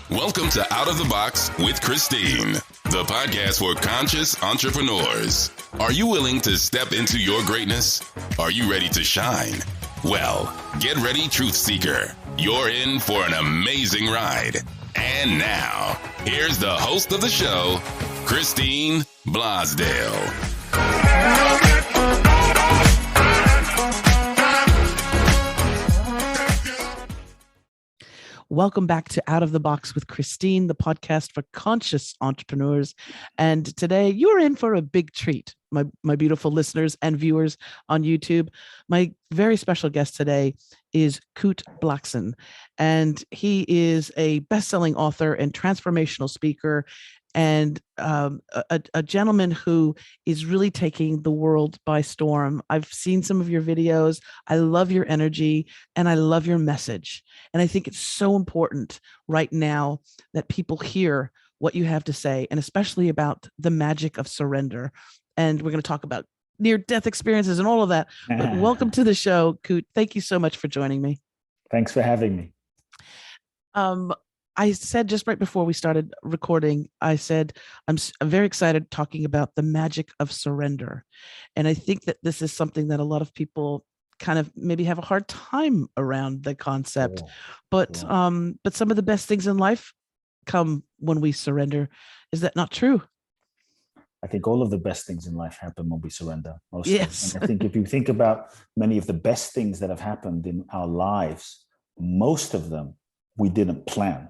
Welcome to Out of the Box with Christine, the podcast for conscious entrepreneurs. Are you willing to step into your greatness? Are you ready to shine? Well, get ready, truth seeker. You're in for an amazing ride. And now, here's the host of the show, Christine Blosdale. Welcome back to Out of the Box with Christine, the podcast for conscious entrepreneurs. And today you're in for a big treat, my beautiful listeners and viewers on YouTube. My very special guest today is Kute Blackson, and he is a best-selling author and transformational speaker, and a gentleman who is really taking the world by storm. I've seen some of your videos. I love your energy and I love your message. And I think it's so important right now that people hear what you have to say, and especially about the magic of surrender. And we're going to talk about near-death experiences and all of that. But welcome to the show, Kute. Thank you so much for joining me. Thanks for having me. I said just right before we started recording, I said, I'm very excited talking about the magic of surrender. And I think that this is something that a lot of people kind of maybe have a hard time around the concept, but some of the best things in life come when we surrender. Is that not true? I think all of the best things in life happen when we surrender. Mostly. Yes. And I think if you think about many of the best things that have happened in our lives, most of them we didn't plan.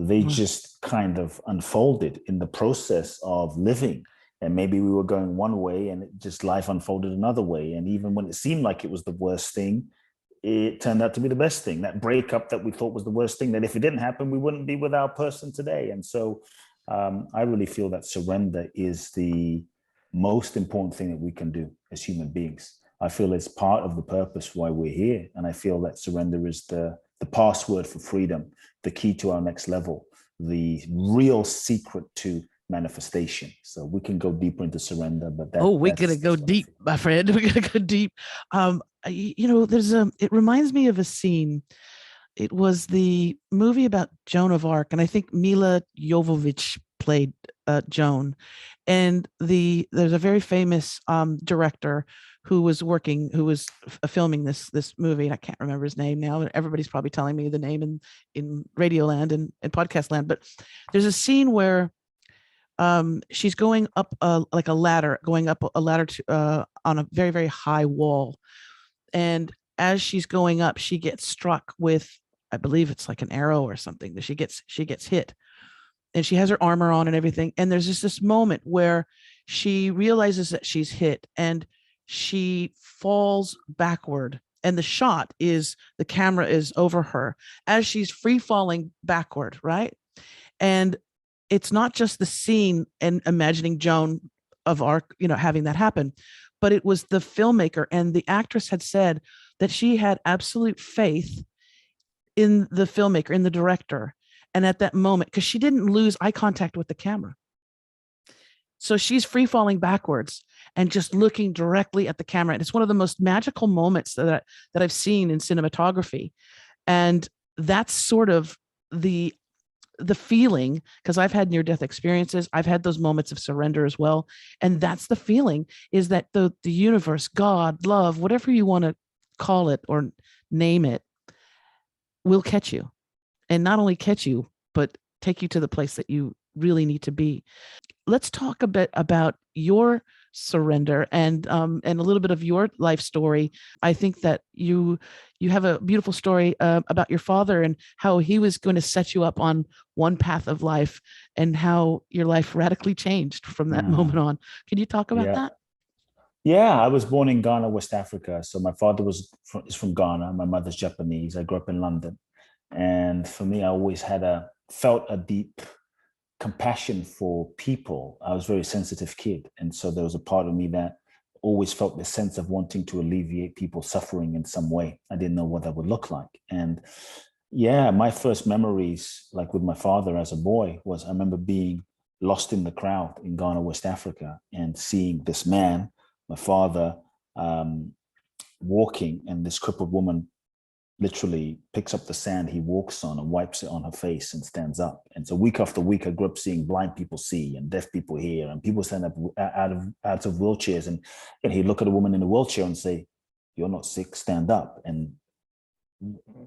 They just kind of unfolded in the process of living. And maybe we were going one way and life unfolded another way. And even when it seemed like it was the worst thing, it turned out to be the best thing. That breakup that we thought was the worst thing, that if it didn't happen, we wouldn't be with our person today. And so I really feel that surrender is the most important thing that we can do as human beings. I feel it's part of the purpose why we're here. And I feel that surrender is the password for freedom, the key to our next level, the real secret to manifestation. So we can go deeper into surrender, but we're gonna go deep, my friend. We're gonna go deep. It reminds me of a scene. It was the movie about Joan of Arc, and I think Mila Jovovich played Joan. And there's a very famous director who was filming this movie, and I can't remember his name now. And everybody's probably telling me the name in radio land and podcast land. But there's a scene where she's going up a ladder to, on a very, very high wall. And as she's going up, she gets struck with, I believe it's like an arrow or something, that she gets hit. And she has her armor on and everything. And there's just this moment where she realizes that she's hit and she falls backward. And the camera is over her as she's free falling backward, right? And it's not just the scene and imagining Joan of Arc, having that happen, but it was the filmmaker, and the actress had said that she had absolute faith in the filmmaker, in the director. And at that moment, because she didn't lose eye contact with the camera. So she's free falling backwards and just looking directly at the camera. And it's one of the most magical moments that I've seen in cinematography. And that's sort of the feeling, because I've had near-death experiences. I've had those moments of surrender as well. And that's the feeling, is that the universe, God, love, whatever you want to call it or name it, will catch you. And not only catch you, but take you to the place that you really need to be. Let's talk a bit about your surrender and a little bit of your life story. I think that you have a beautiful story about your father and how he was going to set you up on one path of life, and how your life radically changed from that moment on. Can you talk about that? Yeah, I was born in Ghana, West Africa. So my father is from Ghana. My mother's Japanese. I grew up in London. And for me, I always felt a deep compassion for people. I was a very sensitive kid. And so there was a part of me that always felt the sense of wanting to alleviate people's suffering in some way. I didn't know what that would look like. And my first memories, like with my father as a boy, was I remember being lost in the crowd in Ghana, West Africa, and seeing this man, my father, walking, and this crippled woman literally picks up the sand he walks on and wipes it on her face and stands up. And so week after week, I grew up seeing blind people see and deaf people hear, and people stand up out of wheelchairs. And he'd look at a woman in a wheelchair and say, "You're not sick, stand up." And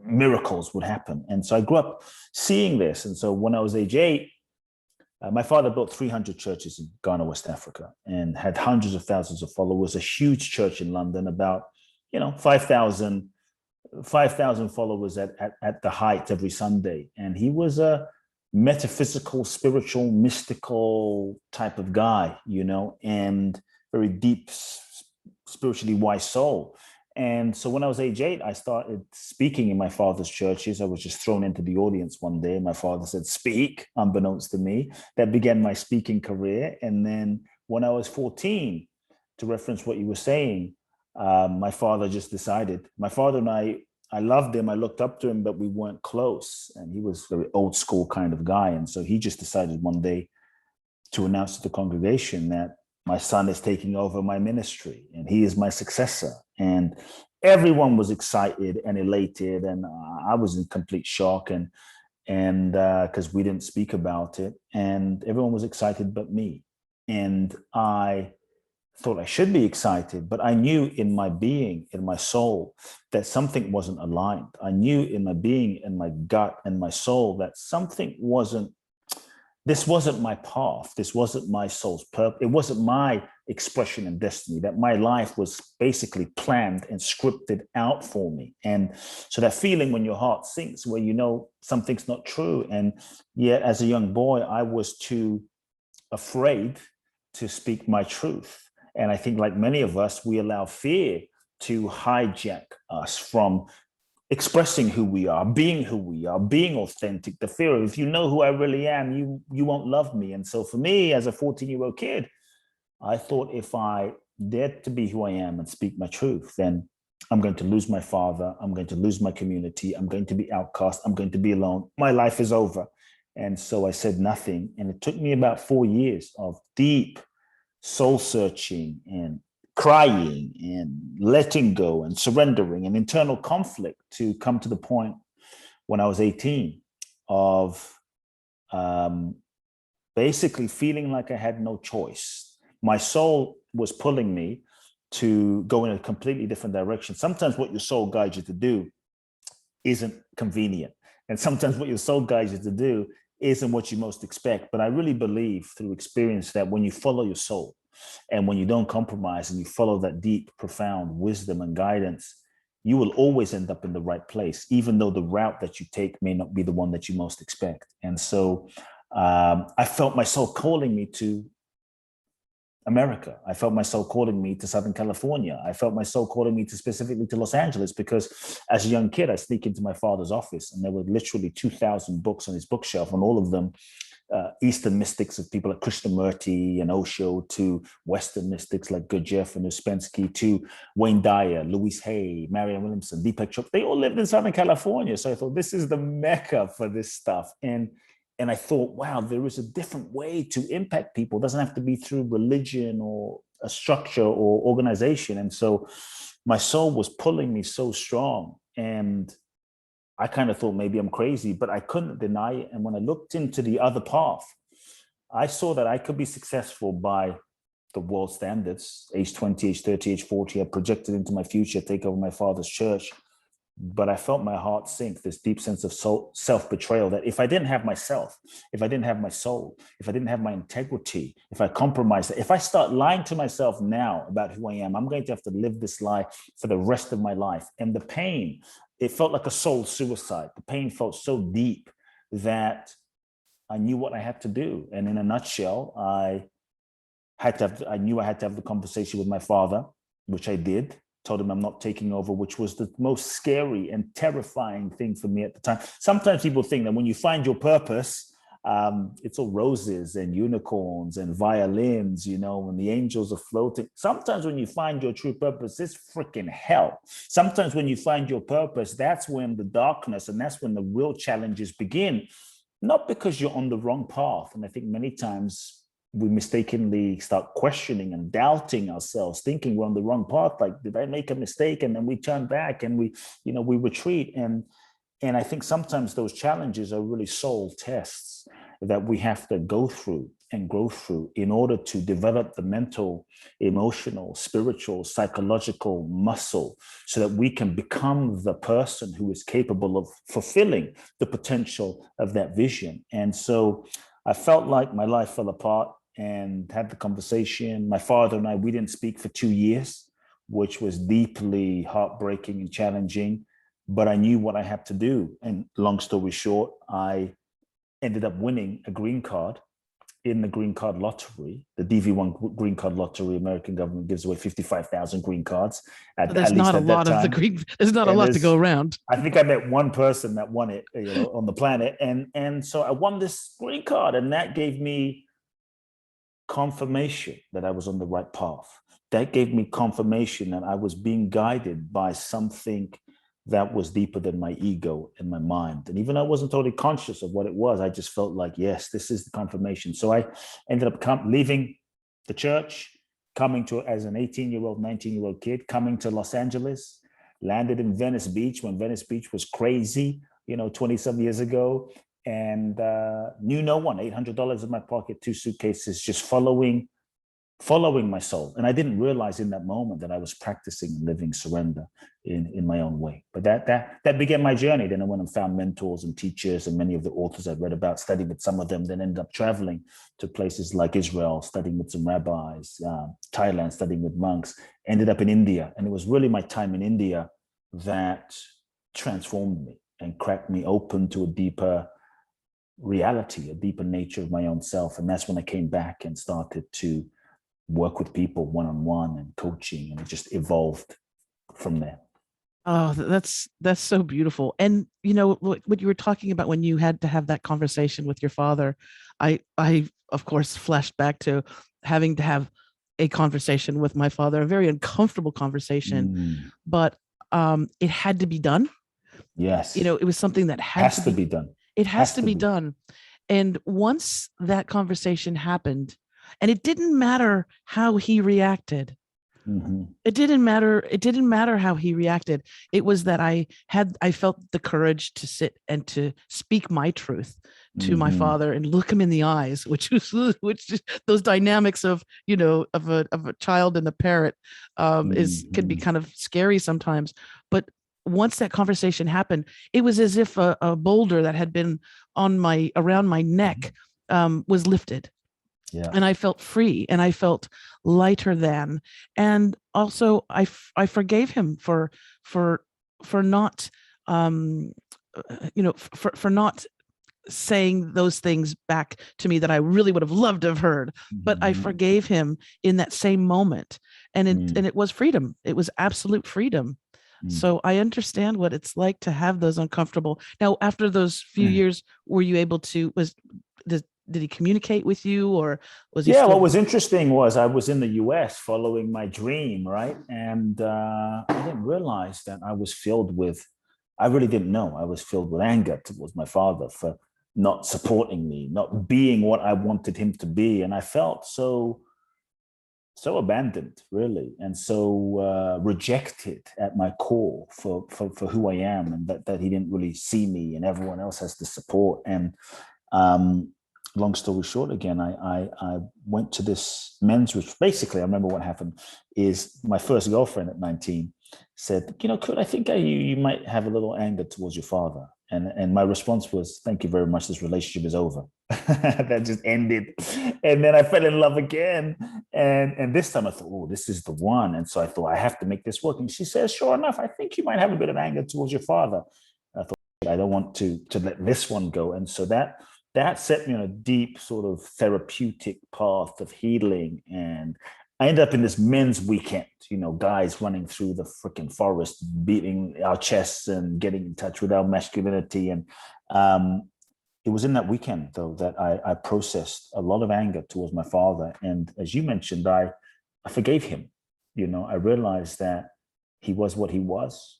miracles would happen. And so I grew up seeing this. And so when I was age 8, my father built 300 churches in Ghana, West Africa, and had hundreds of thousands of followers, a huge church in London, about 5,000 followers at the height every Sunday. And he was a metaphysical, spiritual, mystical type of guy, and very deep, spiritually wise soul. And so when I was age 8, I started speaking in my father's churches. I was just thrown into the audience one day. My father said, "Speak," unbeknownst to me. That began my speaking career. And then when I was 14, to reference what you were saying, my father just decided. My father and I loved him. I looked up to him, but we weren't close. And he was a very old school kind of guy. And so he just decided one day to announce to the congregation that my son is taking over my ministry and he is my successor. And everyone was excited and elated. And I was in complete shock and because we didn't speak about it, and everyone was excited but me. And I thought I should be excited, but I knew in my being, in my soul, that something wasn't aligned. I knew in my being, in my gut and my soul, that this wasn't my path. This wasn't my soul's purpose. It wasn't my expression and destiny, that my life was basically planned and scripted out for me. And so that feeling when your heart sinks, where something's not true. And yet as a young boy, I was too afraid to speak my truth. And I think like many of us, we allow fear to hijack us from expressing who we are, being authentic. The fear of, if you know who I really am, you won't love me. And so for me, as a 14-year-old kid, I thought if I dared to be who I am and speak my truth, then I'm going to lose my father. I'm going to lose my community. I'm going to be outcast. I'm going to be alone. My life is over. And so I said nothing. And it took me about 4 years of deep soul searching and crying and letting go and surrendering and internal conflict to come to the point when I was 18 of basically feeling like I had no choice. My soul was pulling me to go in a completely different direction. Sometimes what your soul guides you to do isn't convenient. And sometimes what your soul guides you to do isn't what you most expect. But I really believe through experience that when you follow your soul and when you don't compromise and you follow that deep, profound wisdom and guidance, you will always end up in the right place, even though the route that you take may not be the one that you most expect. And so I felt my soul calling me to America. I felt my soul calling me to Southern California. I felt my soul calling me specifically to Los Angeles, because as a young kid, I sneak into my father's office and there were literally 2,000 books on his bookshelf, and all of them Eastern mystics of people like Krishnamurti and Osho, to Western mystics like Gurdjieff and Uspensky, to Wayne Dyer, Louise Hay, Marianne Williamson, Deepak Chopra. They all lived in Southern California. So I thought, this is the mecca for this stuff. And I thought, wow, there is a different way to impact people. It doesn't have to be through religion or a structure or organization. And so my soul was pulling me so strong. And I kind of thought maybe I'm crazy, but I couldn't deny it. And when I looked into the other path, I saw that I could be successful by the world standards. Age 20, age 30, age 40, I projected into my future, take over my father's church. But I felt my heart sink, this deep sense of self-betrayal, that if I didn't have myself, if I didn't have my soul, if I didn't have my integrity, if I compromised it, if I start lying to myself now about who I am, I'm going to have to live this lie for the rest of my life. And the pain, it felt like a soul suicide. The pain felt so deep that I knew what I had to do. And in a nutshell, I knew I had to have the conversation with my father, which I did. Told him I'm not taking over, which was the most scary and terrifying thing for me at the time. Sometimes people think that when you find your purpose, it's all roses and unicorns and violins, when the angels are floating. Sometimes when you find your true purpose, it's freaking hell. Sometimes when you find your purpose, that's when the darkness and that's when the real challenges begin. Not because you're on the wrong path. And I think many times we mistakenly start questioning and doubting ourselves, thinking we're on the wrong path. Like, did I make a mistake? And then we turn back and we retreat. And I think sometimes those challenges are really soul tests that we have to go through and grow through in order to develop the mental, emotional, spiritual, psychological muscle so that we can become the person who is capable of fulfilling the potential of that vision. And so I felt like my life fell apart and had the conversation. My father and I, we didn't speak for 2 years, which was deeply heartbreaking and challenging, but I knew what I had to do. And long story short, I ended up winning a green card in the green card lottery, the DV1 green card lottery. American government gives away 55,000 green cards. So there's not a lot of the green. There's not a lot to go around. I think I met one person that won it, on the planet, and so I won this green card, and that gave me confirmation that I was on the right path. That gave me confirmation that I was being guided by something that was deeper than my ego and my mind. And even though I wasn't totally conscious of what it was, I just felt like, yes, this is the confirmation. So I ended up leaving the church, coming to, as an 18-year-old, 19-year-old kid, coming to Los Angeles, landed in Venice Beach when Venice Beach was crazy, 20-some years ago, and knew no one, $800 in my pocket, 2 suitcases, just following my soul. And I didn't realize in that moment that I was practicing and living surrender in my own way. But that began my journey. Then I went and found mentors and teachers, and many of the authors I read about, studied with some of them, then ended up traveling to places like Israel, studying with some rabbis, Thailand, studying with monks, ended up in India. And it was really my time in India that transformed me and cracked me open to a deeper reality, a deeper nature of my own self. And that's when I came back and started to work with people one-on-one and coaching, and it just evolved from there. Oh, that's so beautiful. And what you were talking about when you had to have that conversation with your father, I of course flashed back to having to have a conversation with my father, a very uncomfortable conversation, but it had to be done. Yes. It was something that has to be done. It has to be done. And once that conversation happened, and it didn't matter how he reacted. Mm-hmm. It didn't matter how he reacted. It was that I felt the courage to sit and to speak my truth to my father and look him in the eyes, which those dynamics of a child and a parrot can be kind of scary sometimes. But once that conversation happened, it was as if a boulder that had been around my neck was lifted. Yeah. And I felt free, and I felt lighter than, and also I forgave him for not, for not saying those things back to me that I really would have loved to have heard, but I forgave him in that same moment. And it was freedom. It was absolute freedom. So I understand what it's like to have those uncomfortable. Now, after those few years, were you able to, did he communicate with you, or was he? Yeah, what was interesting was I was in the US following my dream, right? And I didn't realize that I really didn't know. I was filled with anger towards my father for not supporting me, not being what I wanted him to be. And I felt so abandoned, really, and so rejected at my core for who I am, and that he didn't really see me, and everyone else has the support. And long story short, again, I went to this men's retreat. Basically, I remember what happened is my first girlfriend at 19 said, Kurt, I think you might have a little anger towards your father. And my response was, thank you very much. This relationship is over. That just ended. And then I fell in love again. And this time I thought, oh, this is the one. And so I thought, I have to make this work. And she says, sure enough, I think you might have a bit of anger towards your father. And I thought, I don't want to let this one go. And so that set me on a deep sort of therapeutic path of healing. And I ended up in this men's weekend, guys running through the freaking forest, beating our chests and getting in touch with our masculinity. And it was in that weekend, though, that I processed a lot of anger towards my father. And as you mentioned, I forgave him. I realized that he was what he was,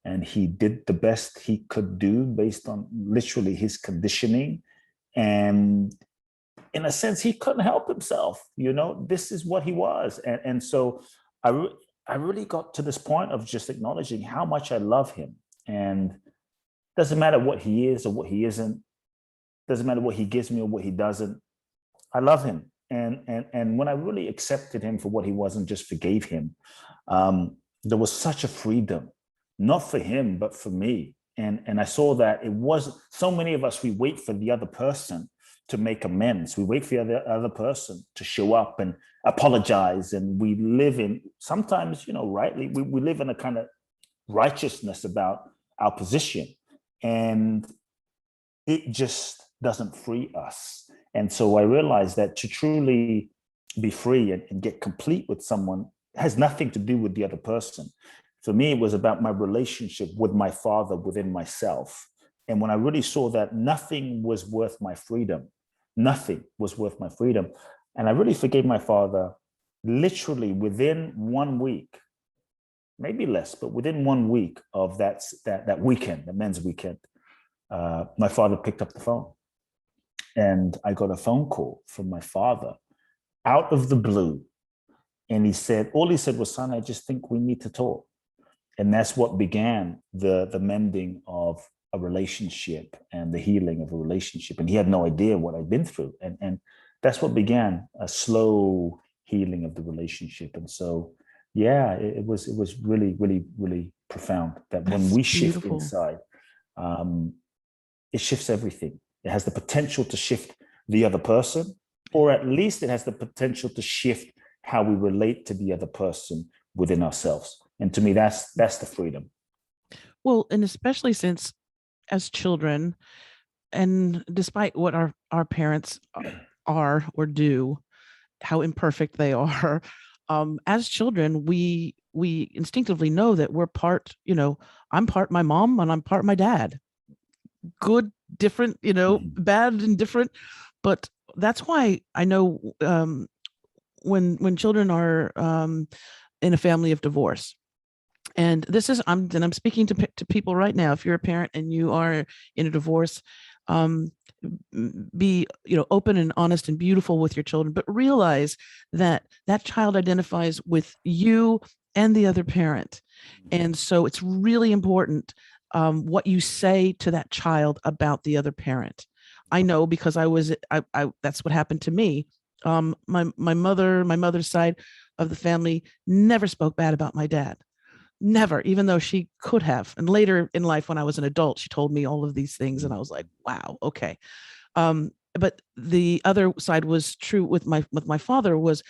and he did the best he could do based on literally his conditioning. And in a sense, he couldn't help himself. This is what he was. And so I really got to this point of just acknowledging how much I love him. And doesn't matter what he is or what he isn't, doesn't matter what he gives me or what he doesn't. I love him. And when I really accepted him for what he was and just forgave him, there was such a freedom, not for him, but for me. And I saw that it was so many of us, we wait for the other person to make amends. We wait for the other person to show up and apologize. And we live in, sometimes, rightly, we live in a kind of righteousness about our position. And it just doesn't free us. And so I realized that to truly be free and get complete with someone has nothing to do with the other person. For me, it was about my relationship with my father within myself. And when I really saw that nothing was worth my freedom, nothing was worth my freedom. And I really forgave my father literally within 1 week, maybe less, but within 1 week of that weekend, the men's weekend, my father picked up the phone. And I got a phone call from my father out of the blue. And all he said was, son, I just think we need to talk. And that's what began the mending of a relationship and the healing of a relationship. And he had no idea what I'd been through. And that's what began a slow healing of the relationship. And so, yeah, it was really, really, really profound that when we shift inside, it shifts everything. It has the potential to shift the other person, or at least it has the potential to shift how we relate to the other person within ourselves. And to me, that's the freedom. Well, and especially since as children, and despite what our parents are or do, how imperfect they are, as children, we instinctively know that we're part, I'm part my mom and I'm part my dad. Good, different, bad and different. But that's why I know when children are in a family of divorce, and this is I'm speaking to people right now. If you're a parent and you are in a divorce, be open and honest and beautiful with your children, but realize that that child identifies with you and the other parent, and so it's really important what you say to that child about the other parent. I know because I that's what happened to me. My mother's side of the family never spoke bad about my dad. Never, even though she could have. And later in life, when I was an adult, she told me all of these things, and I was like, wow, okay. But the other side was true with my father was,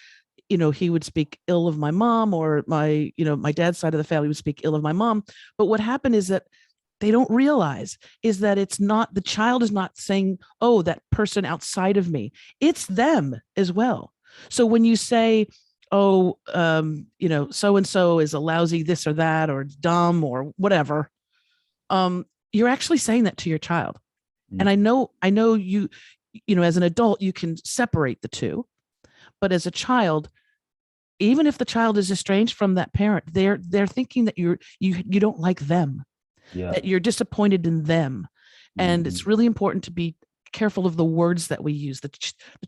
he would speak ill of my mom, or my dad's side of the family would speak ill of my mom. But what happened is that they don't realize is that it's not, the child is not saying, oh, that person outside of me, it's them as well. So when you say, oh, so-and-so is a lousy this or that, or dumb or whatever, you're actually saying that to your child. And I know you, as an adult, you can separate the two, but as a child, even if the child is estranged from that parent, they're thinking that you don't like them, that you're disappointed in them. And it's really important to be careful of the words that we use, the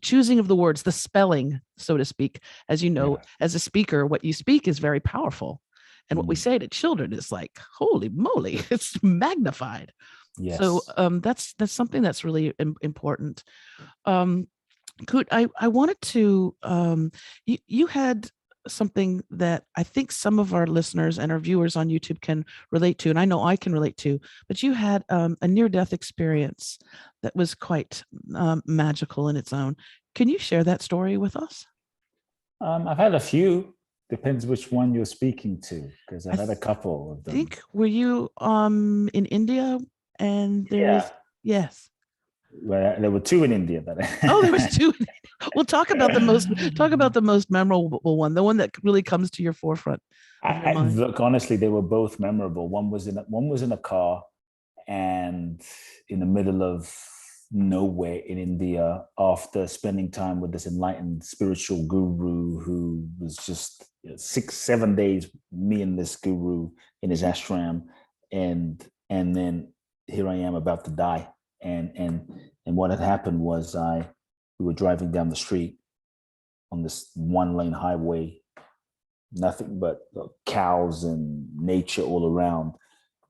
choosing of the words, the spelling, so to speak. As you know, as a speaker, what you speak is very powerful. And what we say to children is like, holy moly, it's magnified. Yes. So that's something that's really important. Kute, I wanted to, you had something that I think some of our listeners and our viewers on YouTube can relate to, and I know I can relate to, but you had a near-death experience that was quite magical in its own. Can you share that story with us? I've had a few. Depends which one you're speaking to, because I've had a couple of them. I think, were you in India? And there was, yes. Well, there were two in India. Oh, there was two. We'll talk about the most memorable one, the one that really comes to your forefront. Look, honestly, they were both memorable. One was in a car, and in the middle of nowhere in India, after spending time with this enlightened spiritual guru who was just 6-7 days, me and this guru in his ashram, and then here I am about to die. And what had happened was I we were driving down the street on this 1-lane highway, nothing but cows and nature all around.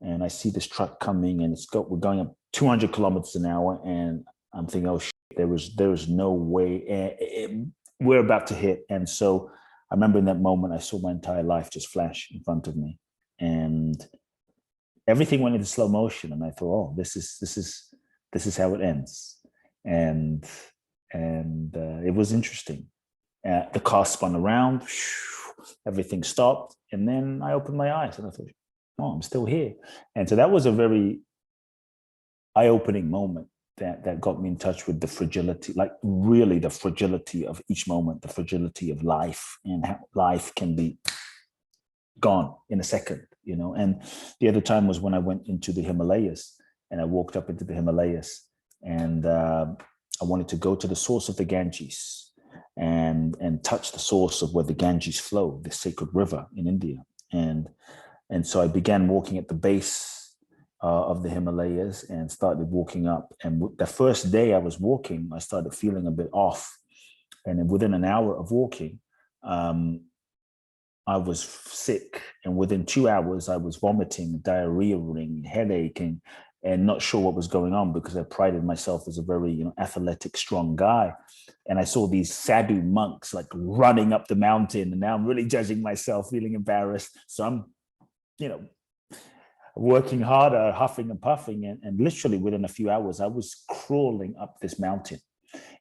And I see this truck coming, and we're going up 200 kilometers an hour. And I'm thinking, oh, shit, there is no way. We're about to hit. And so I remember in that moment, I saw my entire life just flash in front of me, and everything went into slow motion. And I thought, oh, this is how it ends. And it was interesting. The car spun around, everything stopped, and then I opened my eyes and I thought, oh, I'm still here. And so that was a very eye-opening moment that got me in touch with the fragility, like really the fragility of each moment, the fragility of life, and how life can be gone in a second, you know. And the other time was when I went into the Himalayas, and I walked up into the Himalayas, and I wanted to go to the source of the Ganges and touch the source of where the Ganges flow, the sacred river in India. And so I began walking at the base of the Himalayas and started walking up. And the first day I was walking, I started feeling a bit off. And then within an hour of walking, I was sick. And within 2 hours, I was vomiting, diarrhea-ing, headache, and not sure what was going on, because I prided myself as a very, athletic, strong guy. And I saw these sadhu monks like running up the mountain. And now I'm really judging myself, feeling embarrassed. So I'm, working harder, huffing and puffing. And literally within a few hours, I was crawling up this mountain.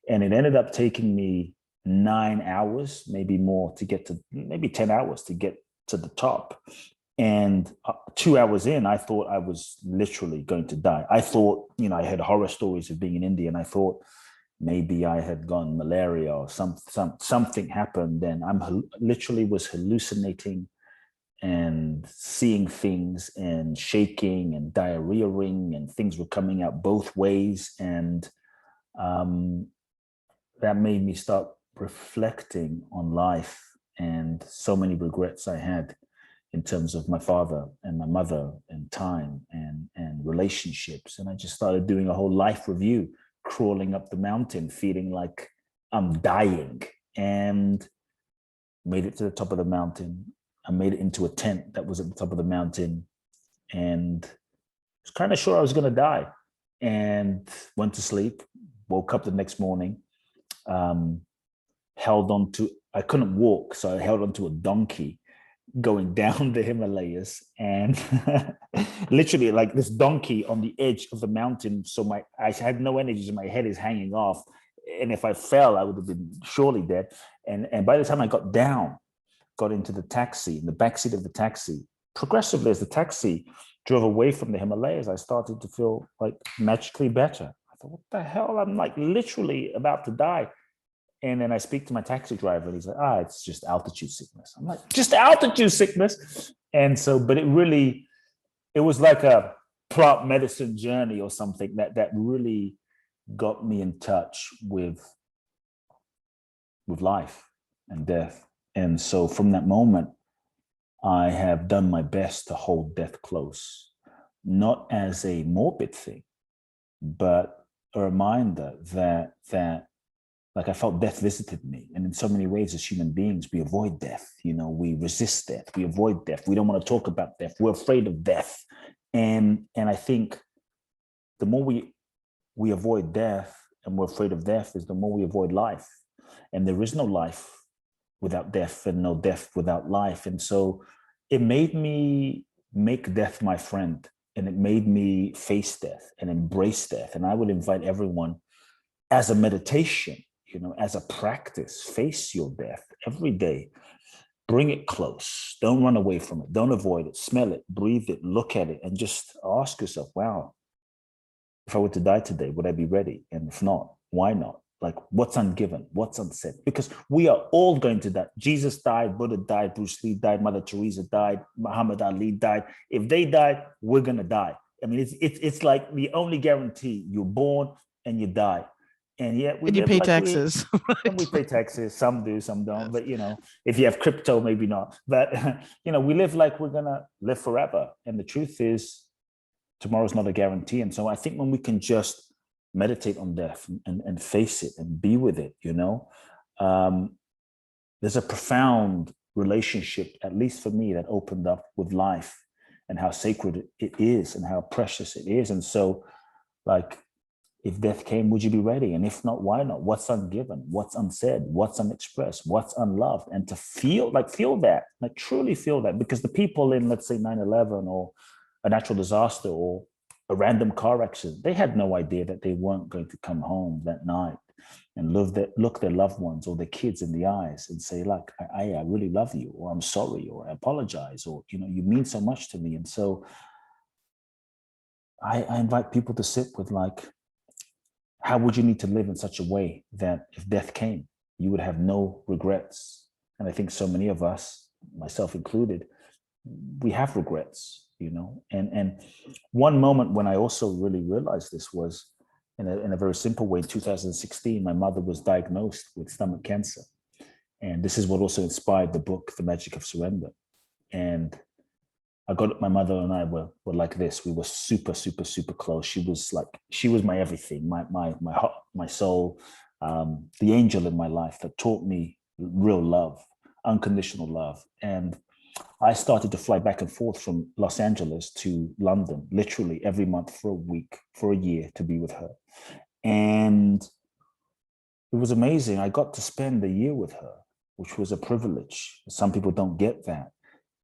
And it ended up taking me 9 hours, maybe more, to get to, maybe 10 hours to get to the top. And 2 hours in, I thought I was literally going to die. I thought, I had horror stories of being in India, and I thought maybe I had gone malaria or something happened. And I'm literally was hallucinating and seeing things and shaking and diarrhea-ing, and things were coming out both ways. And that made me start reflecting on life and so many regrets I had in terms of my father and my mother and time and relationships. And I just started doing a whole life review, crawling up the mountain, feeling like I'm dying, and made it to the top of the mountain. I made it into a tent that was at the top of the mountain, and was kind of sure I was going to die, and went to sleep, woke up the next morning, I couldn't walk, so I held onto a donkey going down the Himalayas, and literally like this donkey on the edge of the mountain. So I had no energy, so my head is hanging off. And if I fell, I would have been surely dead. And by the time I got into the taxi, in the backseat of the taxi, progressively as the taxi drove away from the Himalayas, I started to feel like magically better. I thought, what the hell? I'm like literally about to die. And then I speak to my taxi driver, and he's like, it's just altitude sickness. I'm like, just altitude sickness? And so, but it was like a plant medicine journey or something that really got me in touch with life and death. And so from that moment, I have done my best to hold death close, not as a morbid thing, but a reminder that like I felt death visited me. And in so many ways, as human beings, we avoid death. We resist death. We avoid death. We don't want to talk about death. We're afraid of death. And I think the more we avoid death and we're afraid of death, is the more we avoid life. And there is no life without death, and no death without life. And so it made me make death my friend, and it made me face death and embrace death. And I would invite everyone, as a meditation, as a practice, face your death every day. Bring it close. Don't run away from it. Don't avoid it. Smell it, breathe it, look at it, and just ask yourself, wow, if I were to die today, would I be ready? And if not, why not? Like, what's ungiven? What's unsaid? Because we are all going to die. Jesus died, Buddha died, Bruce Lee died, Mother Teresa died, Muhammad Ali died. If they died, we're going to die. I mean, it's like the only guarantee: you're born and you die. And yet you pay taxes. And we pay taxes. Some do, some don't. Yes. But, if you have crypto, maybe not. But, we live like we're going to live forever. And the truth is, tomorrow's not a guarantee. And so I think when we can just meditate on death and face it and be with it, you know. There's a profound relationship, at least for me, that opened up with life and how sacred it is and how precious it is. And so, like, if death came, would you be ready? And if not, why not? What's ungiven? What's unsaid? What's unexpressed? What's unloved? And to feel that, like truly feel that, because the people in, let's say, 9/11 or a natural disaster or a random car accident, they had no idea that they weren't going to come home that night and look their loved ones or their kids in the eyes and say, like, I really love you, or I'm sorry, or I apologize, or, you know, you mean so much to me. And so I invite people to sit with, like, how would you need to live in such a way that if death came, you would have no regrets? And I think so many of us, myself included, we have regrets, you know. And one moment when I also really realized this was in a very simple way. In 2016, my mother was diagnosed with stomach cancer. And this is what also inspired the book, The Magic of Surrender. And my mother and I were like this. We were super, super, super close. She was my everything, my heart, my soul, the angel in my life that taught me real love, unconditional love. And I started to fly back and forth from Los Angeles to London, literally every month for a week, for a year, to be with her. And it was amazing. I got to spend a year with her, which was a privilege. Some people don't get that.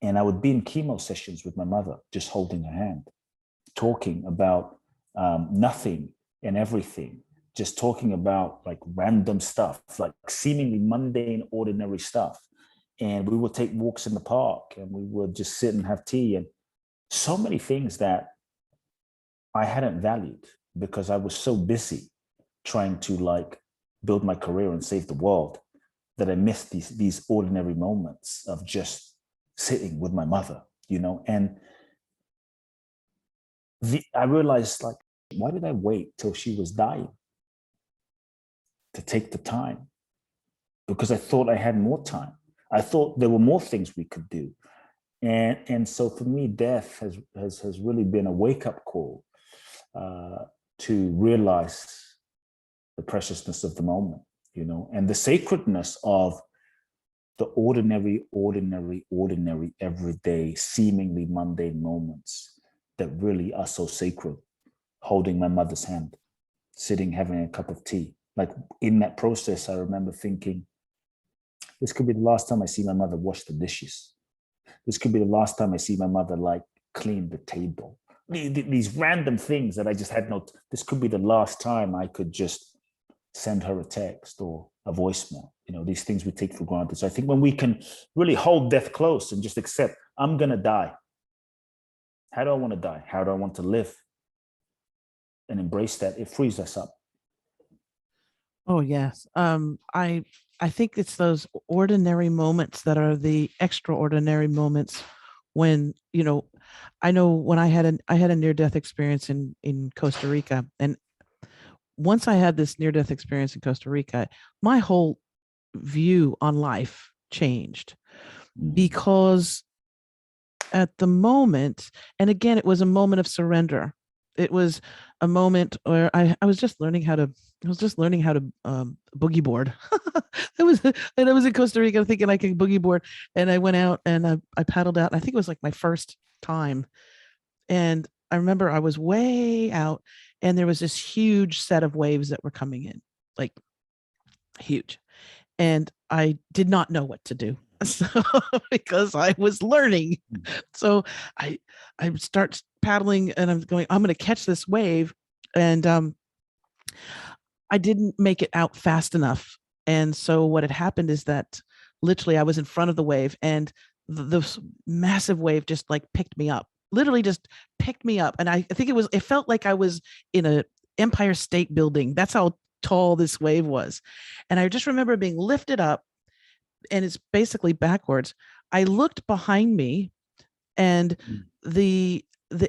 And I would be in chemo sessions with my mother, just holding her hand, talking about nothing and everything, just talking about, like, random stuff, like seemingly mundane, ordinary stuff. And we would take walks in the park and we would just sit and have tea, and so many things that I hadn't valued because I was so busy trying to, like, build my career and save the world, that I missed these ordinary moments of just sitting with my mother, you know. And I realized, like, why did I wait till she was dying to take the time? Because I thought I had more time. I thought there were more things we could do. And so for me, death has really been a wake-up call to realize the preciousness of the moment, you know, and the sacredness of the ordinary, everyday, seemingly mundane moments that really are so sacred. Holding my mother's hand, sitting, having a cup of tea. Like, in that process, I remember thinking, this could be the last time I see my mother wash the dishes. This could be the last time I see my mother, like, clean the table. These random things that I just had this could be the last time I could just send her a text or a voicemail. You know, these things we take for granted. So I think when we can really hold death close and just accept, I'm going to die. How do I want to die? How do I want to live? And embrace that, it frees us up. Oh, yes. I think it's those ordinary moments that are the extraordinary moments when, you know, I know when I had a near-death experience in Costa Rica. And once I had this near-death experience in Costa Rica, my whole view on life changed, because at the moment, and again, it was a moment of surrender. It was a moment where I was just learning how to boogie board. I was in Costa Rica thinking I could boogie board, and I went out and I paddled out. I think it was like my first time, and I remember I was way out, and there was this huge set of waves that were coming in, like huge, and I did not know what to do. So, because I was learning. So I start paddling and I'm going to catch this wave. And I didn't make it out fast enough. And so what had happened is that literally I was in front of the wave, and this massive wave just, like, picked me up, literally just picked me up. And I think it felt like I was in a Empire State Building. That's how tall this wave was. And I just remember being lifted up, and it's basically backwards. I looked behind me, and the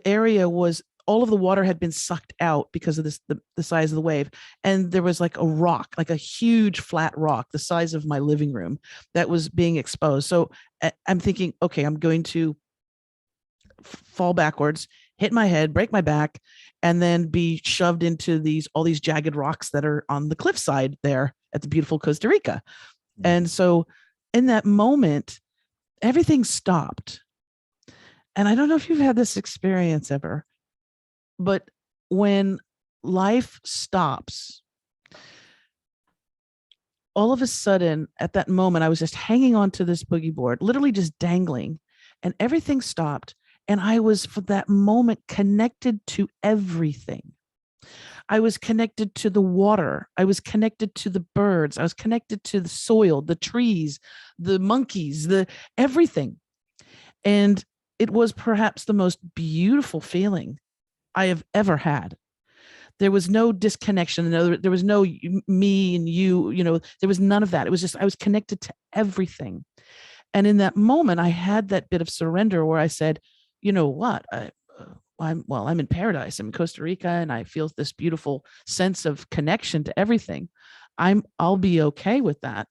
area was, all of the water had been sucked out because of the size of the wave. And there was like a rock, like a huge flat rock, the size of my living room, that was being exposed. So I'm thinking, okay, I'm going to fall backwards hit my head, break my back, and then be shoved into all these jagged rocks that are on the cliffside there at the beautiful Costa Rica. And so in that moment, everything stopped. And I don't know if you've had this experience ever, but when life stops, all of a sudden at that moment, I was just hanging onto this boogie board, literally just dangling, and everything stopped. And I was, for that moment, connected to everything. I was connected to the water. I was connected to the birds. I was connected to the soil, the trees, the monkeys, the everything. And it was perhaps the most beautiful feeling I have ever had. There was no disconnection. There was no me and you, there was none of that. It was just, I was connected to everything. And in that moment, I had that bit of surrender where I said, you know what? I'm in paradise. I'm in Costa Rica, and I feel this beautiful sense of connection to everything. I'll be okay with that.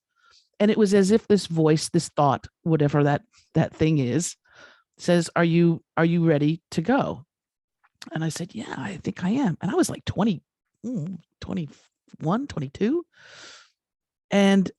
And it was as if this voice, this thought, whatever that thing is, says, are you ready to go? And I said, yeah, I think I am. And I was like 21, 22. And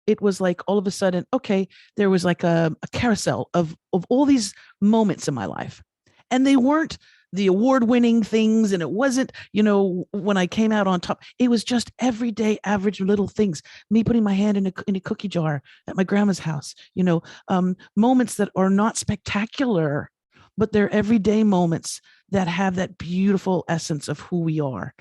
it was like all of a sudden, okay, there was like a carousel of all these moments in my life. And they weren't the award-winning things. And it wasn't, when I came out on top, it was just everyday average little things. Me putting my hand in a cookie jar at my grandma's house, moments that are not spectacular, but they're everyday moments that have that beautiful essence of who we are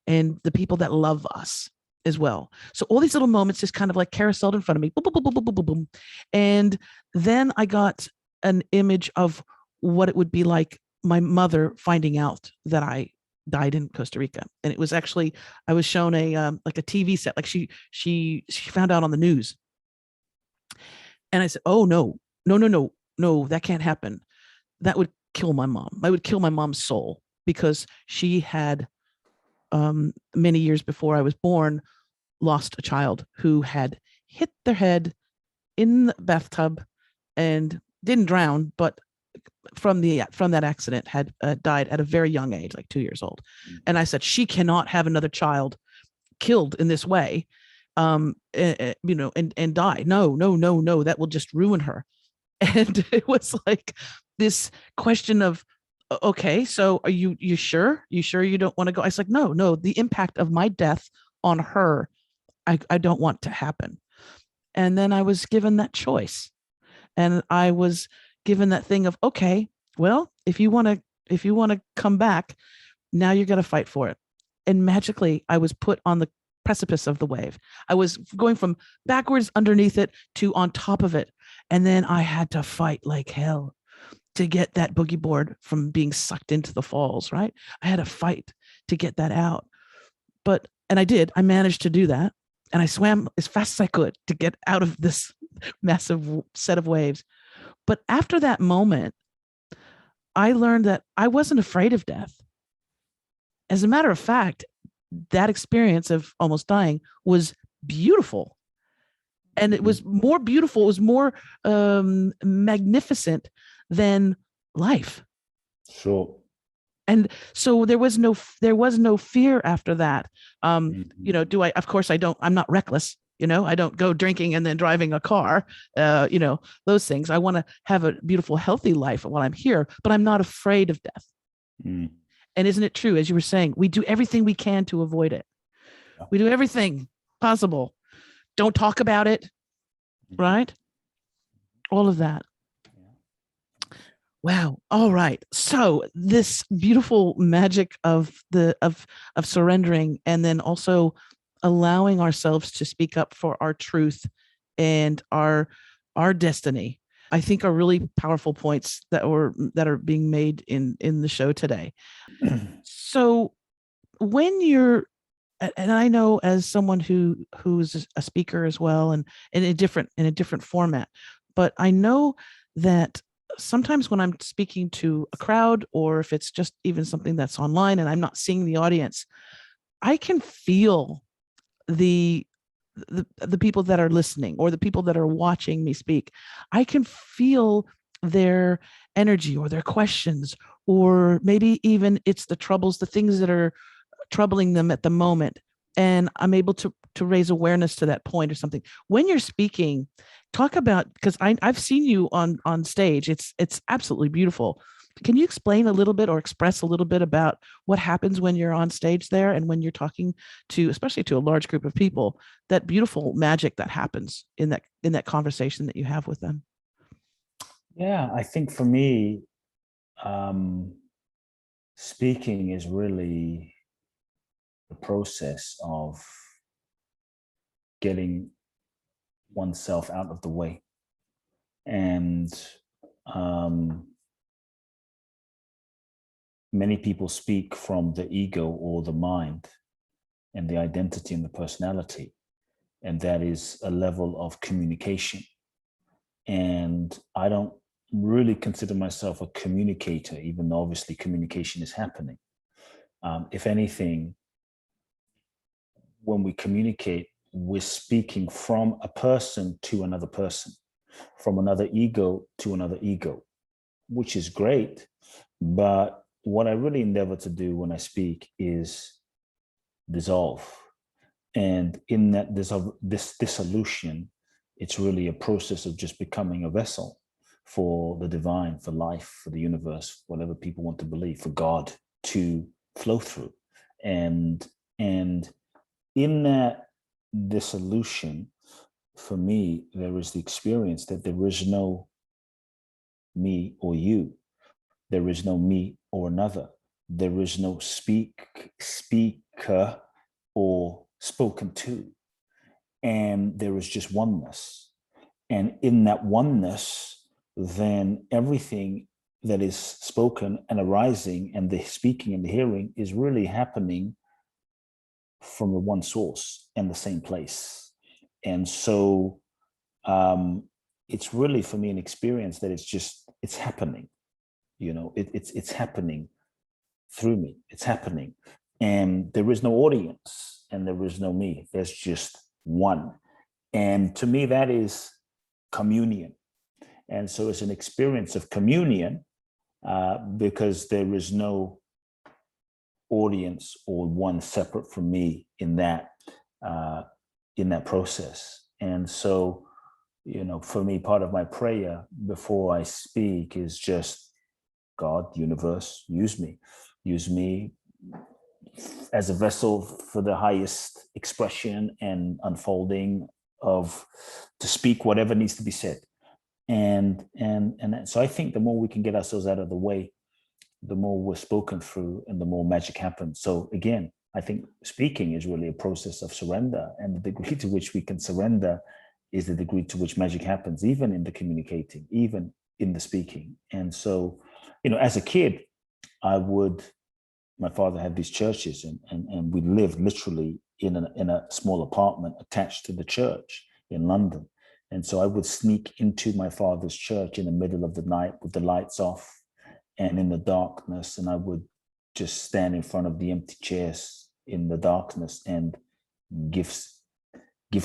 and the people that love us as well. So all these little moments just kind of like carouseled in front of me. Boom, boom, boom, boom, boom, boom, boom. And then I got an image of what it would be like my mother finding out that I died in Costa Rica. And it was actually, I was shown like a TV set, like she found out on the news. And I said, oh, no, that can't happen. That would kill my mom. I would kill my mom's soul, because she had many years before I was born, lost a child who had hit their head in the bathtub and didn't drown, but from that accident had died at a very young age, like 2 years old. And I said, she cannot have another child killed in this way, and die. No, that will just ruin her. And it was like this question of, okay, so are you sure? You sure you don't want to go? I was like, no, the impact of my death on her, I don't want to happen. And then I was given that choice. And I was given that thing of, okay, well, if you want to come back, now you're going to fight for it. And magically, I was put on the precipice of the wave. I was going from backwards underneath it to on top of it. And then I had to fight like hell to get that boogie board from being sucked into the falls, right? I had to fight to get that out. And I did. I managed to do that. And I swam as fast as I could to get out of this massive set of waves. But after that moment, I learned that I wasn't afraid of death. As a matter of fact, that experience of almost dying was beautiful. And it was more beautiful, it was more magnificent than life. Sure. And so there was no fear after that. Of course I'm not reckless. I don't go drinking and then driving a car, those things. I want to have a beautiful, healthy life while I'm here, but I'm not afraid of death. And isn't it true, as you were saying, we do everything we can to avoid it. Yeah. We do everything possible. Don't talk about it, right? All of that. Wow. All right. So this beautiful magic of surrendering, and then also allowing ourselves to speak up for our truth and our destiny, I think are really powerful points that are being made in the show today. So when you're, and I know as someone who's a speaker as well, and in a different format, but I know that sometimes when I'm speaking to a crowd, or if it's just even something that's online and I'm not seeing the audience, I can feel the people that are listening, or the people that are watching me speak. I can feel their energy or their questions or maybe even it's the troubles, the things that are troubling them at the moment. And I'm able to raise awareness to that point or something. When you're speaking, talk about, because I've seen you on stage. It's absolutely beautiful. Can you explain a little bit or express a little bit about what happens when you're on stage there and when you're talking to, especially to a large group of people, that beautiful magic that happens in that conversation that you have with them? Yeah, I think for me, speaking is really the process of getting oneself out of the way. And many people speak from the ego or the mind and the identity and the personality. And that is a level of communication. And I don't really consider myself a communicator, even though obviously communication is happening. If anything, when we communicate, we're speaking from a person to another person, from another ego to another ego, which is great. But what I really endeavor to do when I speak is dissolve. And in that this dissolution, it's really a process of just becoming a vessel for the divine, for life, for the universe, whatever people want to believe, for God to flow through. And in that dissolution, for me, there is the experience that there is no me or you. There is no me or another. There is no speaker or spoken to. And there is just oneness. And in that oneness, then everything that is spoken and arising and the speaking and the hearing is really happening from the one source and the same place. And so it's really for me an experience that it's happening. It's happening through me. It's happening. And there is no audience and there is no me. There's just one. And to me, that is communion. And so it's an experience of communion because there is no audience or one separate from me in that process. And so, for me, part of my prayer before I speak is just, God, universe, use me as a vessel for the highest expression and unfolding to speak whatever needs to be said. And so I think the more we can get ourselves out of the way, the more we're spoken through and the more magic happens. So again, I think speaking is really a process of surrender, and the degree to which we can surrender is the degree to which magic happens, even in the communicating, even in the speaking. And so, as a kid, my father had these churches and we lived literally in a small apartment attached to the church in London. And so I would sneak into my father's church in the middle of the night with the lights off and in the darkness, and I would just stand in front of the empty chairs in the darkness and give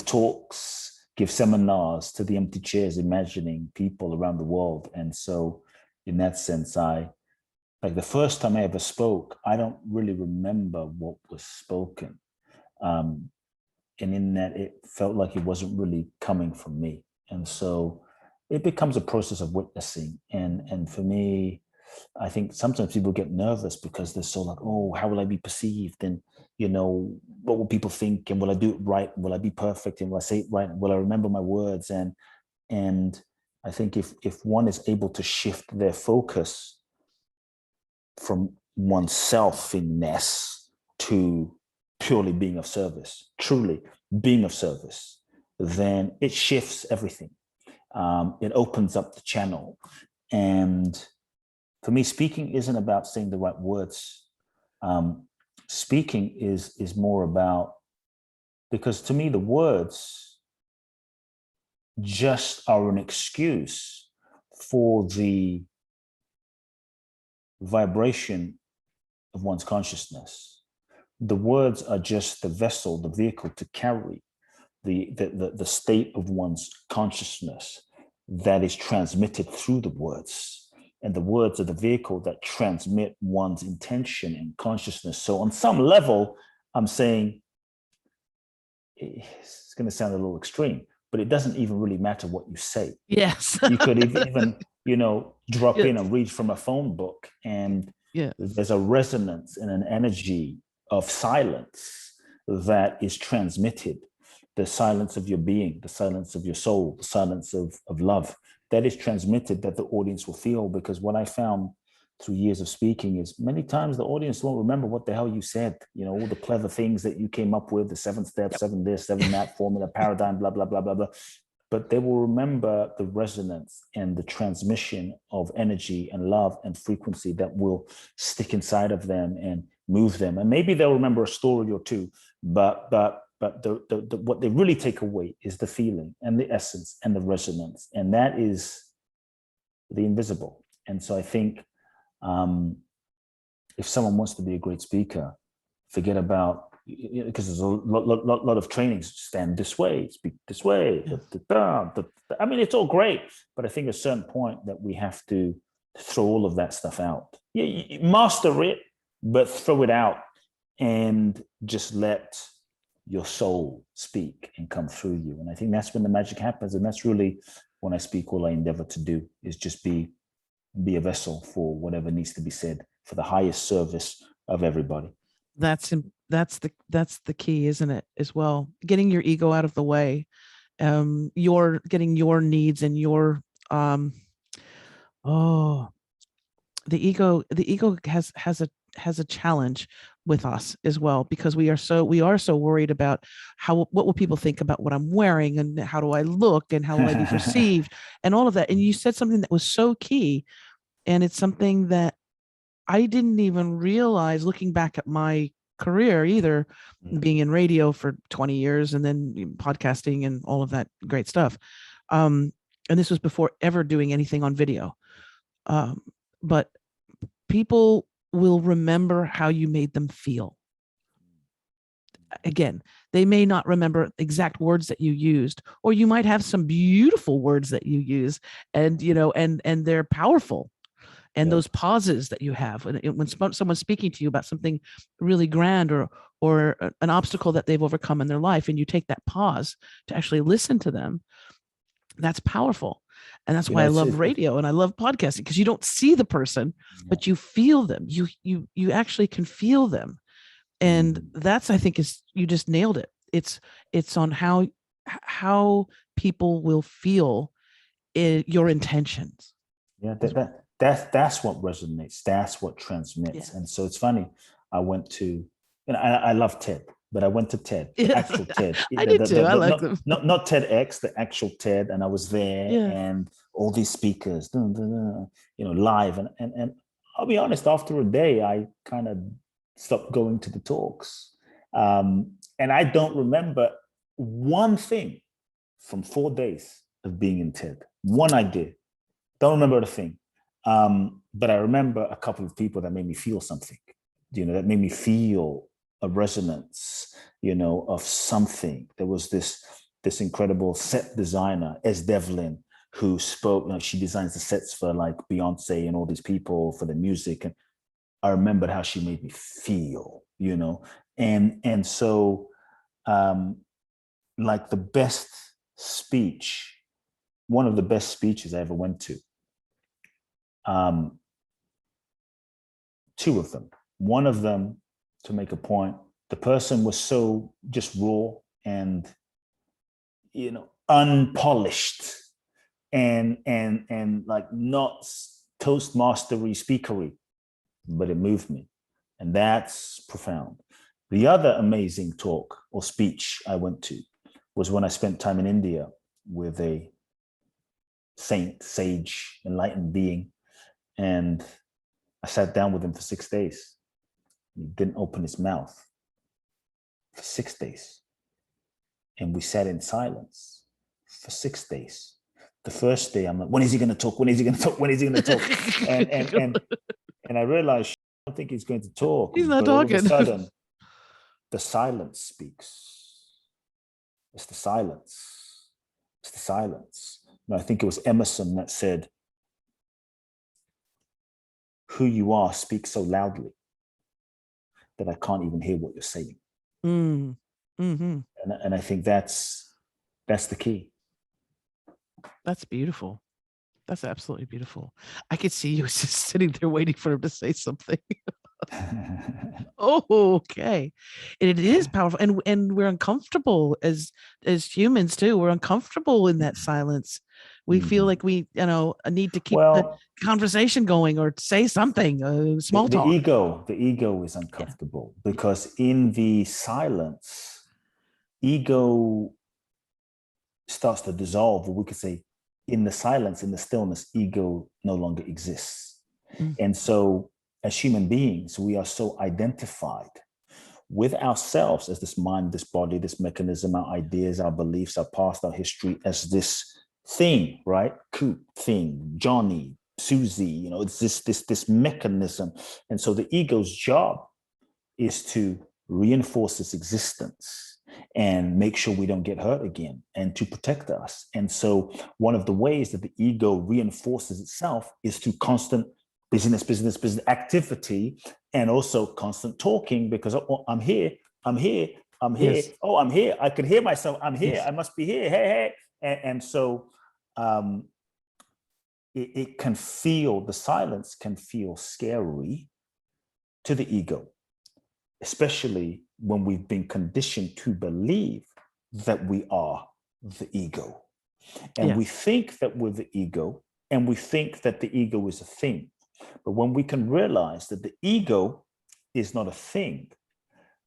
talks, give seminars to the empty chairs, imagining people around the world. And so in that sense, like the first time I ever spoke, I don't really remember what was spoken. And in that, it felt like it wasn't really coming from me. And so it becomes a process of witnessing. And for me, I think sometimes people get nervous because they're so like, oh, how will I be perceived? And, what will people think? And will I do it right? Will I be perfect? And will I say it right? Will I remember my words? And I think if one is able to shift their focus from oneselfiness to purely being of service, truly being of service, then it shifts everything. It opens up the channel. And for me, speaking isn't about saying the right words. Speaking is more about, because to me, the words just are an excuse for the vibration of one's consciousness. The words are just the vessel, the vehicle to carry the state of one's consciousness that is transmitted through the words. and the words are the vehicle that transmit one's intention and consciousness. So on some level, I'm saying, it's going to sound a little extreme, but it doesn't even really matter what you say. Yes. You could even, drop Yes. in and read from a phone book, and there's a resonance and an energy of silence that is transmitted. The silence of your being, the silence of your soul, the silence of love, that is transmitted, that the audience will feel. Because what I found through years of speaking is many times the audience won't remember what the hell you said, all the clever things that you came up with, the 7 steps, 7 this, 7 that, formula, paradigm, blah, blah, blah, blah, blah. But they will remember the resonance and the transmission of energy and love and frequency that will stick inside of them and move them. And maybe they'll remember a story or two, but what they really take away is the feeling and the essence and the resonance. And that is the invisible. And so I think if someone wants to be a great speaker, forget about, because there's a lot of trainings, stand this way, speak this way. I mean, it's all great, but I think at a certain point that we have to throw all of that stuff out. You master it, but throw it out and just let your soul speak and come through you. And I think that's when the magic happens. And that's really, when I speak, all I endeavor to do is just be a vessel for whatever needs to be said for the highest service of everybody. That's the key, isn't it? As well, getting your ego out of the way, your getting your needs and your the ego has a challenge with us as well, because we are so worried about what will people think about what I'm wearing, and how do I look, and how will I be perceived, and all of that. And you said something that was so key, and it's something that I didn't even realize looking back at my career either, being in radio for 20 years and then podcasting and all of that great stuff. And this was before ever doing anything on video. But people will remember how you made them feel. Again, they may not remember exact words that you used, or you might have some beautiful words that you use, and and they're powerful. And those pauses that you have when someone's speaking to you about something really grand, or an obstacle that they've overcome in their life, and you take that pause to actually listen to them, that's powerful. And that's why I love radio and I love podcasting, because you don't see the person, but you feel them. You actually can feel them. And that's, I think, is, you just nailed it. It's on how people will feel your intentions. Yeah, that's what resonates. That's what transmits. And so it's funny. I went to, I love TED, but I went to TED, actual TED. I did too. I like them. Not TEDx, the actual TED. And I was there, and all these speakers, live. And I'll be honest, after a day, I kind of stopped going to the talks. And I don't remember one thing from 4 days of being in TED. One idea. Don't remember the thing. But I remember a couple of people that made me feel something, that made me feel a resonance, of something. There was this incredible set designer, S. Devlin, who spoke, she designs the sets for like Beyonce and all these people for the music. And I remembered how she made me feel, and so like the best speech, one of the best speeches I ever went to, 2 of them. One of them, to make a point, the person was so just raw and, unpolished and like not Toastmastery speakery, but it moved me. And that's profound. The other amazing talk or speech I went to was when I spent time in India with a saint, sage, enlightened being. And I sat down with him for 6 days. He didn't open his mouth for 6 days. And we sat in silence for 6 days. The first day, I'm like, when is he going to talk? When is he going to talk? When is he going to talk? And I realized, I don't think he's going to talk. He's not but talking. All of a sudden, the silence speaks. It's the silence. It's the silence. And I think it was Emerson that said, who you are speaks so loudly that I can't even hear what you're saying. Mm-hmm. And I think that's the key. That's beautiful. That's absolutely beautiful. I could see you just sitting there waiting for him to say something. Oh, okay. And it is powerful, and we're uncomfortable as humans too. We're uncomfortable in that silence. We feel like we, need to keep the conversation going or say something. Small talk. The ego is uncomfortable because in the silence, ego starts to dissolve, or we could say, in the silence, in the stillness, ego no longer exists. And so, as human beings, we are so identified with ourselves as this mind, this body, this mechanism, our ideas, our beliefs, our past, our history, as this thing, right? Kute, thing, Johnny, Susie, it's this mechanism. And so the ego's job is to reinforce its existence and make sure we don't get hurt again and to protect us. And so one of the ways that the ego reinforces itself is through constant business activity, and also constant talking, because I'm here. Yes. Oh, I'm here. I could hear myself. I'm here. Yes. I must be here. Hey. And so it can feel, the silence can feel scary to the ego, especially when we've been conditioned to believe that we are the ego. And we think that we're the ego, and we think that the ego is a thing. But when we can realize that the ego is not a thing,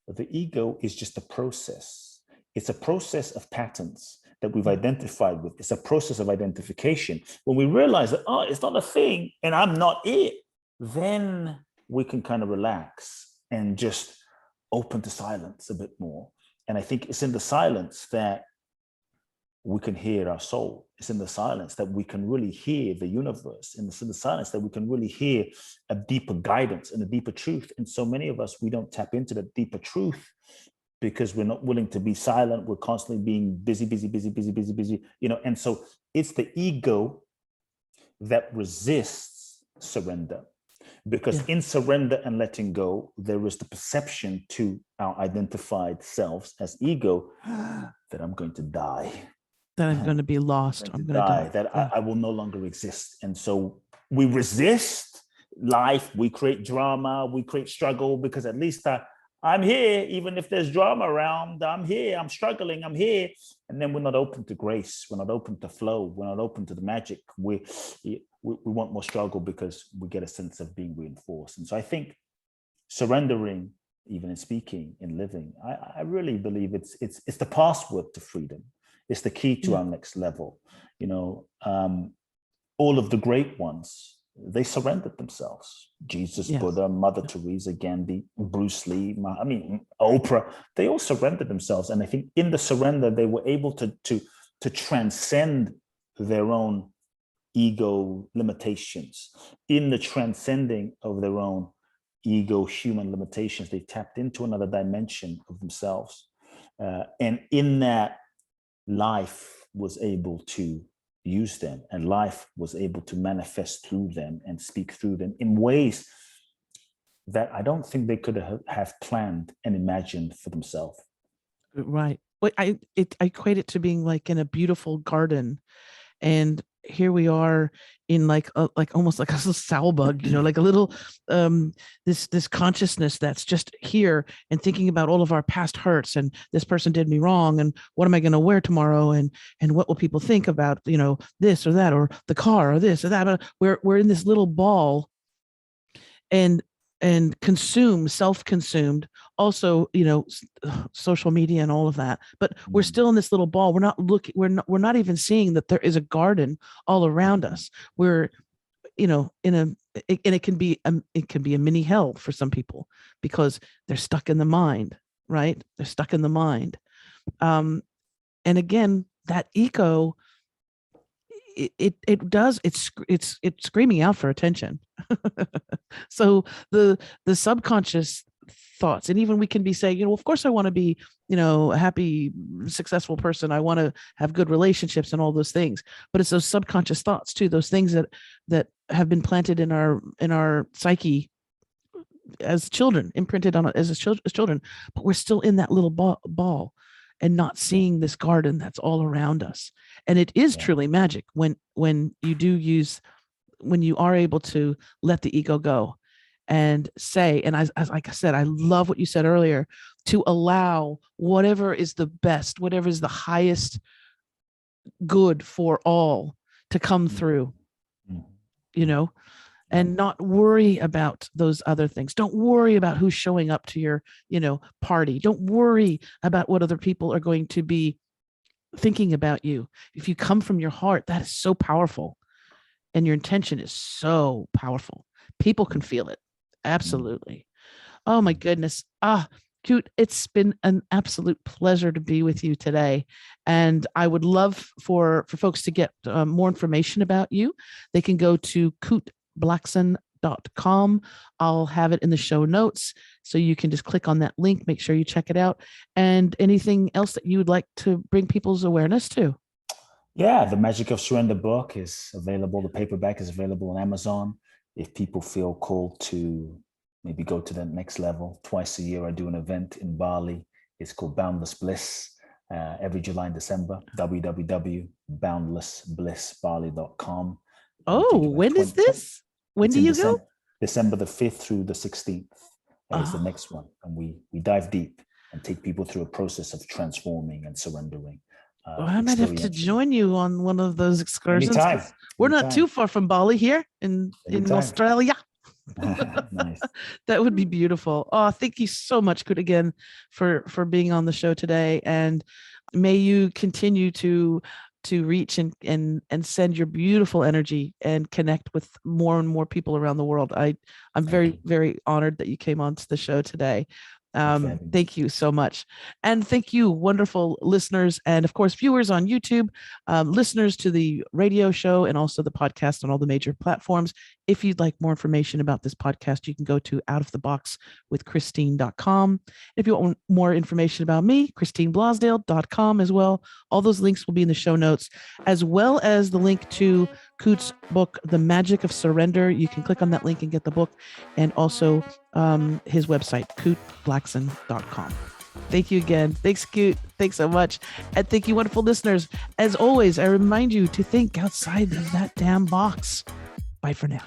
but the ego is just a process. It's a process of patterns that we've identified with. It's a process of identification. When we realize that, it's not a thing and I'm not it, then we can kind of relax and just open to silence a bit more. And I think it's in the silence that we can hear our soul. It's in the silence that we can really hear the universe. And it's in the silence that we can really hear a deeper guidance and a deeper truth. And so many of us, we don't tap into that deeper truth because we're not willing to be silent. We're constantly being busy. And so it's the ego that resists surrender. Because in surrender and letting go, there is the perception to our identified selves as ego that I'm going to die. That I'm going to be lost. I'm going to die. That I will no longer exist. And so we resist life. We create drama. We create struggle, because at least I'm here. Even if there's drama around, I'm here. I'm struggling. I'm here. And then we're not open to grace. We're not open to flow. We're not open to the magic. We want more struggle because we get a sense of being reinforced. And so I think surrendering, even in speaking, in living, I really believe it's the password to freedom. It's the key to our next level. All of the great ones, they surrendered themselves. Jesus, Buddha, Mother Teresa, Gandhi, Bruce Lee, Oprah, they all surrendered themselves. And I think in the surrender, they were able to transcend their own ego limitations. In the transcending of their own ego human limitations, they tapped into another dimension of themselves. And in that, life was able to use them, and life was able to manifest through them and speak through them in ways that I don't think they could have planned and imagined for themselves. Right. Well, I equate it to being like in a beautiful garden, and here we are in like almost like a little sow bug, like a little this consciousness that's just here and thinking about all of our past hurts, and this person did me wrong, and what am I going to wear tomorrow, and what will people think about this or that, or the car, or this or that. But we're in this little ball, and self-consumed, also social media and all of that, but we're still in this little ball. We're not looking, we're not even seeing that there is a garden all around us. We're it can be a mini hell for some people, because they're stuck in the mind, right? They're stuck in the mind. And again, that ego, it's screaming out for attention. So the subconscious thoughts, and even we can be saying, of course I want to be, a happy, successful person. I want to have good relationships and all those things. But it's those subconscious thoughts too, those things that have been planted in our psyche as children, imprinted on it as children, but we're still in that little ball and not seeing this garden that's all around us. And it is truly magic when you are able to let the ego go and say, and as like I said, I love what you said earlier, to allow whatever is the best, whatever is the highest good for all to come through, and not worry about those other things. Don't worry about who's showing up to your, party. Don't worry about what other people are going to be thinking about you. If you come from your heart, that is so powerful. And your intention is so powerful. People can feel it. Absolutely. Oh my goodness. Kute, it's been an absolute pleasure to be with you today. And I would love for folks to get more information about you. They can go to KuteBlackson.com. I'll have it in the show notes, so you can just click on that link. Make sure you check it out. And anything else that you would like to bring people's awareness to? Yeah, the Magic of Surrender book is available. The paperback is available on Amazon. If people feel called to maybe go to the next level, twice a year I do an event in Bali. It's called Boundless Bliss. Every July and December, www.boundlessblissbali.com. Oh, when is this? When do you go? December the 5th through the 16th is the next one. And we dive deep and take people through a process of transforming and surrendering. I might have to join you on one of those excursions. Anytime. We're not too far from Bali here in Australia. Nice. That would be beautiful. Oh, thank you so much, Kute, again for being on the show today. And may you continue to reach and send your beautiful energy and connect with more and more people around the world. I'm very, very honored that you came on to the show today. Thank you so much. And thank you, wonderful listeners, and of course, viewers on YouTube, listeners to the radio show and also the podcast on all the major platforms. If you'd like more information about this podcast, you can go to outoftheboxwithchristine.com. If you want more information about me, christineblasdale.com as well. All those links will be in the show notes, as well as the link to Kute's book, The Magic of Surrender. You can click on that link and get the book, and also his website, KuteBlackson.com. Thank you again. Thanks, Kute. Thanks so much. And thank you, wonderful listeners. As always, I remind you to think outside of that damn box. Bye for now.